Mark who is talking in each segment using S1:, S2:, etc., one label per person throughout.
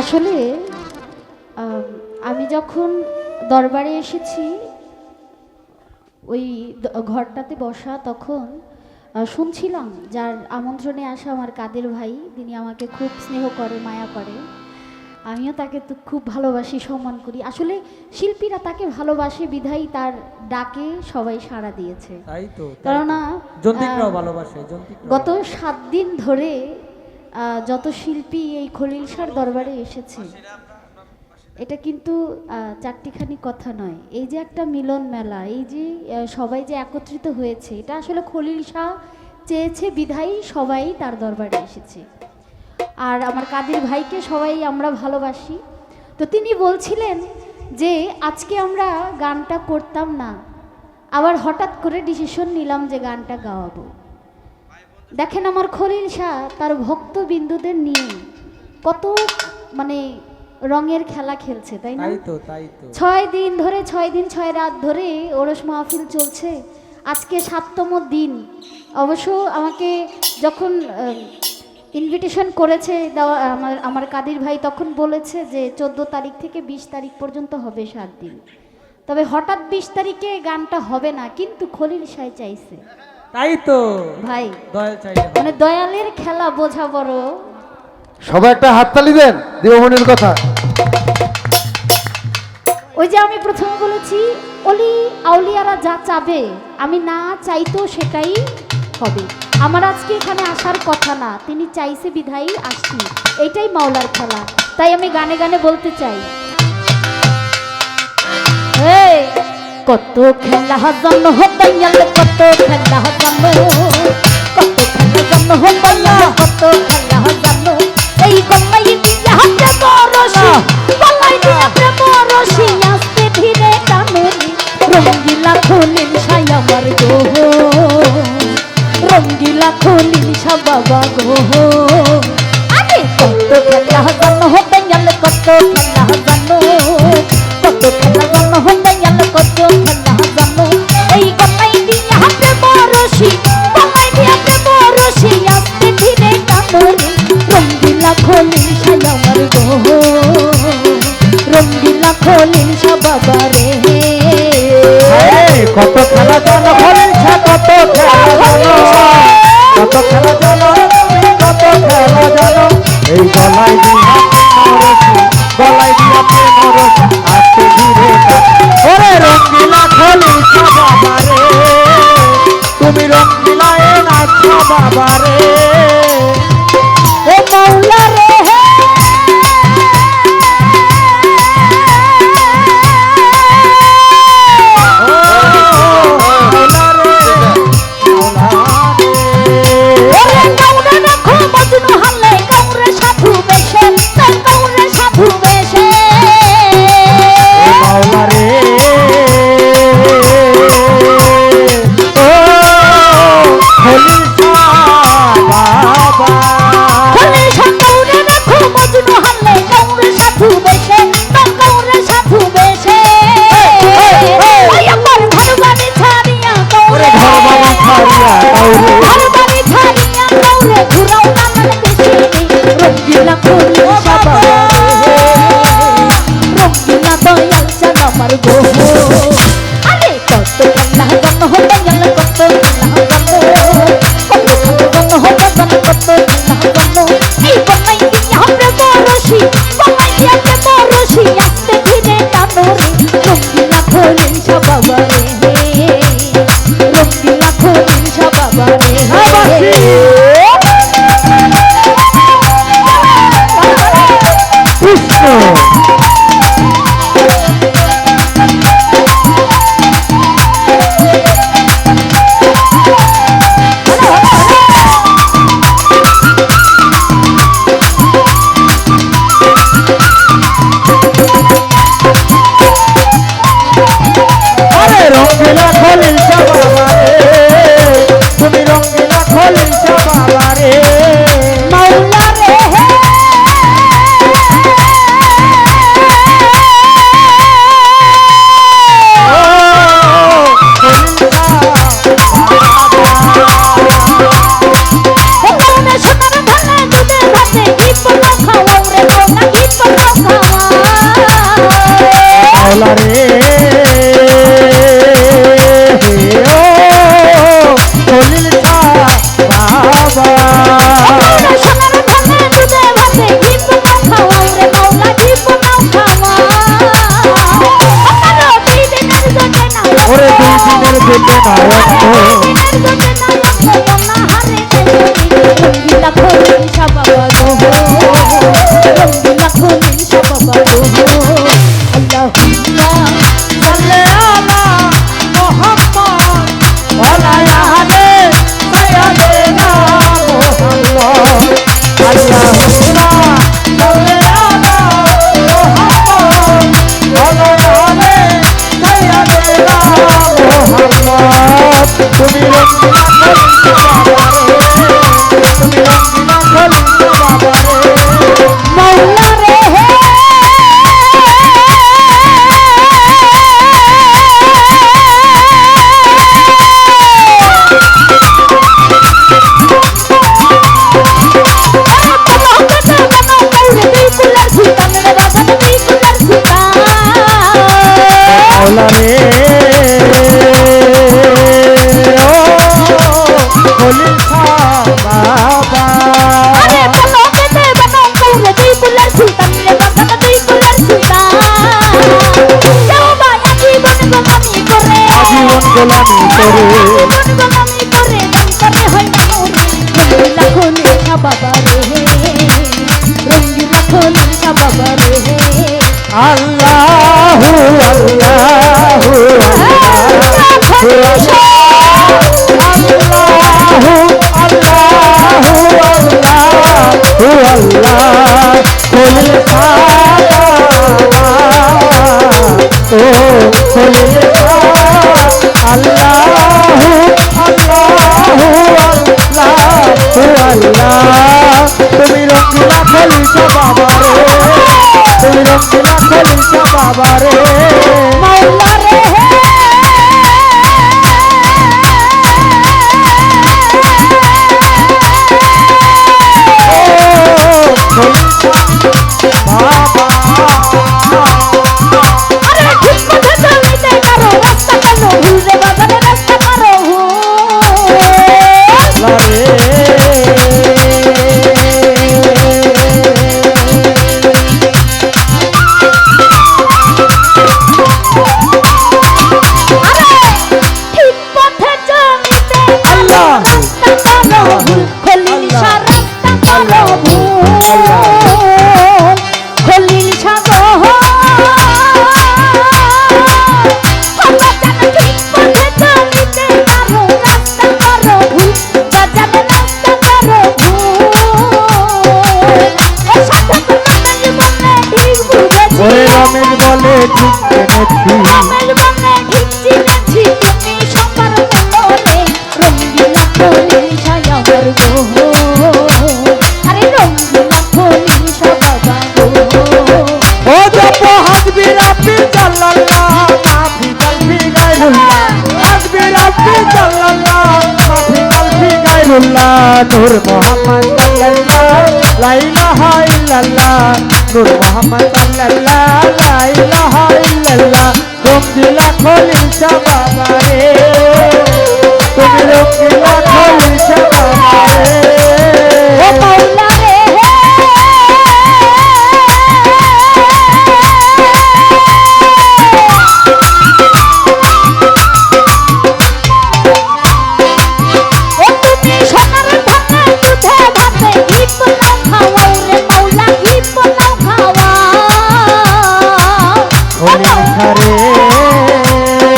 S1: আসলে আমি যখন দরবারে এসেছি ওই ঘরটাতে বসা, তখন শুনছিলাম যার আমন্ত্রণে আসা আমার কাদের ভাই, তিনি আমাকে খুব স্নেহ করে, মায়া করে। আমিও তাকে তো খুব ভালোবাসি, সম্মান করি। আসলে শিল্পীরা তাকে ভালোবাসে বিধায় তার ডাকে সবাই সাড়া দিয়েছে। কেননা গত 7 দিন ধরে যত শিল্পী এই খলিল শাহর দরবারে এসেছে, এটা কিন্তু চারটিখানি কথা নয়। এই যে একটা মিলন মেলা, এই যে সবাই যে একত্রিত হয়েছে, এটা আসলে খলিল শাহ চেয়েছে বিধায়ী সবাই তার দরবারে এসেছে। আর আমার কাদের ভাইকে সবাই আমরা ভালোবাসি। তো তিনি বলছিলেন যে আজকে আমরা গানটা করতাম না, আবার হঠাৎ করে ডিসিশন নিলাম যে গানটা গাওয়াবো। দেখেন আমার খলিল শাহ তার ভক্তবিন্দুদের নিয়ে কত মানে রঙের খেলা খেলছে, তাই না? 6 দিন ধরে, 6 দিন 6 রাত ধরে ওরস মাহফিল চলছে। আজকে 7তম দিন। অবশ্য আমাকে যখন ইনভিটেশন করেছে দেওয়া আমার কাদের ভাই, তখন বলেছে যে 14 তারিখ থেকে 20 তারিখ পর্যন্ত হবে 7 দিন। তবে হঠাৎ 20 তারিখে গানটা হবে না, কিন্তু খলিল শাহ চাইছে, তাই তো ভাই। মানে দয়ালের খেলা বোঝা বড়।
S2: সবাই একটা হাততালি দেন দেবমণির কথা।
S1: ওই যে আমি প্রথমে বলেছি, অলি আউলিয়ারা যা চাবে, আমি না চাইতেও সেটাই হবে। আমার আজকে এখানে আসার কথা না, তিনি চাইছে বিধায়ী আসছি, এইটাই মাওলার খেলা। তাই আমি গানে গানে বলতে চাই, কত খেলা জন্ম হতাইয়াল, কত খেলা জন্ম, কত খেলা জন্ম হতাইয়া, কত খেলা জন্ম। এই গল্লাই দিয়া হাতে বরশি, গল্লাই দিয়া প্রেম রশি, আস্তে ধীরে টানুনি। রঙ্গিলা খলিল শাহ আমার গো, রঙ্গিলা খলিল শাহ বাবা গো। আরে কত খেলা জন্ম হতাইয়াল, কত খেলা জন্ম, কত খেলা জন্ম হতাইয়াল, কত খেলা জন্ম। এই গল্লাই দিয়া হাতে বরশি, গল্লাই দিয়া প্রেম রশি, আস্তে ধীরে টানুনি। রঙ্গিলা খলিল শাহ আমার গো, রঙ্গিলা খলিল শাহ বাবা রে।
S2: কত খেলা জানো খলিল শাহ, কত খেলা জানো, কত খেলা জানো, কত খেলা জানো। এই গলায় দিয়া রশি, গলায় দিয়া প্রেম রশি, আস্তে ধীরে। ওরে রঙ্গিলা খলিল শাহ বাবা রে, তুমি রঙ্গিলা এ নাচো বাবা রে।
S1: ও মাওলা রে,
S2: মাওলা রে ও খলিল শাহ বাবা
S1: সোনার ধনে দুধে ভাতে ঘি পোলাও খাওয়াও রে মাওলা ঘি পোলাও খাওয়াও আমারও 2 দিনের জন্য না
S2: ওরে 2 দিনের জন্য নায়ক
S1: রঙ্গিলা খলিল শাহ বাবা গো রঙ্গিলা খলিল শাহ বাবা গো আল্লাহুম্মা
S2: সাল্লি আলা মুহাম্মদ ওয়া আলা সাইয়্যিদিনা মুহাম্মদ আল্লাহুম্মা সাল্লি আলা মুহাম্মদ ওয়া আলা সাইয়্যিদিনা মুহাম্মদ তুমি রঙ্গিলা খলিল বাবা রে
S1: মাওলা রে
S2: মাওলা রে ও খলিল শাহ বাবা আজীবন গোলামি করে
S1: বাবা রে রঙ্গিলা খলিল শাহ বাবা রে
S2: আল্লাহু আল্লাহু খলিল ও খলিল আল্লাহু আল্লাহ তুমি রঙ্গিলা খলিল বাবা রে তুমি রঙ্গিলা খলিল বাবা রে
S1: মাওলা রে আরে ঠিক পথে চলিতে কারো রাস্তা কালো ভুল রে বাজারে রাস্তা কারো ঠিক পথে চলিতে কারো রাস্তা কারো ভুল খলিল শাহ রাস্তা কারো ভুল খলিল শাহ গো ঠিক পথে চলিতে কারো রাস্তা কারো ভুল বাজারে রাস্তা কারো ভুল ও সাথে রমেশ বলে ঠিক বুঝেছি
S2: রমেশ বলে ঠিক জেনেছি
S1: রমেশ বলে ঠিক চিনেছি তুমি সবার মনে রঙ্গিলা খলিল শাহ আমার গো আরে রঙ্গিলা খলিল শাহ বাবা গো
S2: ও জপ হাসবি রাব্বি জাল্লাল্লাহ মাফি কলবি গায়রুল্লাহ হাসবি রাব্বি জাল্লাল্লাহ মাফি কলবি গায়রুল্লাহ নূর মুহাম্মদ সাল্লাল্লাহ লা ইলাহা ইল্লাল্লাহ নূর মুহাম্মদ সাল্লাল্লাহ লা ইলাহা ইল্লাল্লাহ রঙ্গিলা খলিল শাহ বাবা রে তুমি রঙ্গিলা খলিল শাহ বাবা রে
S1: ও মাওলা রে ও তুমি সোনার ধনে দুধে ভাতে ঘি পোলাও খাওয়াও রে মাওলা ঘি পোলাও খাওয়াও
S2: খলিল শাহ রে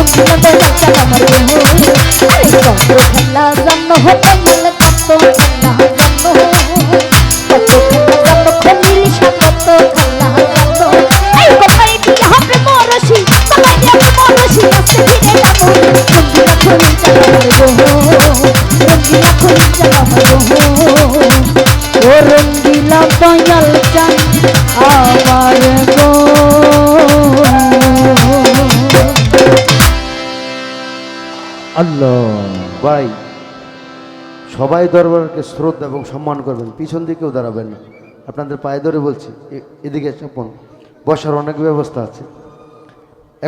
S1: রঙ্গিলা দয়াল চাঁদ আমার বন্ধু আরে কত খেলা জানো হতে গেলে কত খেলা জানো কত খেলা জানো খলিল শাহ কত খেলা জানো এই কোপাই দিয়ে হবে মরশি কোপাই দিয়ে হবে মরশি আস্তে ফিরে যাবো রঙ্গিলা খলিল চাঁদ আমার বন্ধু রঙ্গিলা খলিল চাঁদ আমার বন্ধু ও রঙ্গিলা দয়াল চাঁদ আমার গো
S2: আল্লাহ ভাই সবাই দরবারকে শ্রদ্ধা এবং সম্মান করবেন, পিছন দিকেও দাঁড়াবেন না। আপনাদের পায়ে ধরে বলছি, এদিকে চাপুন, বসার অনেক ব্যবস্থা আছে।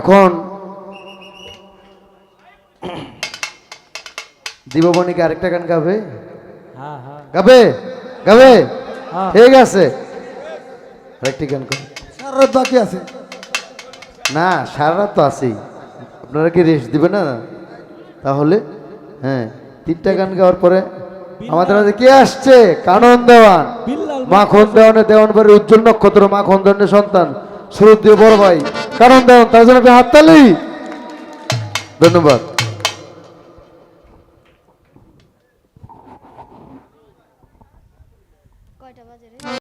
S2: এখন দিববণীকে আরেকটা গান গাবে, গাবে গাবে, ঠিক আছে, আরেকটি গান করবে।
S3: সারা রাত বাকি আছে।
S2: না সারা রাত তো আছেই, আপনারা কি রেস্ট দিবেন না? তাহলে হ্যাঁ, 3টা গান গাওয়ার পরে আমাদের মাঝে কে আসছে? কানন দেওয়ান, মাখন দেওয়ানের দেওয়ান বাড়ির উজ্জ্বল নক্ষত্র, মাখন দেওয়ানের সন্তান, শ্রদ্ধেয় বড় ভাই কানন দেওয়ান, তার জন্য হাততালি। ধন্যবাদ।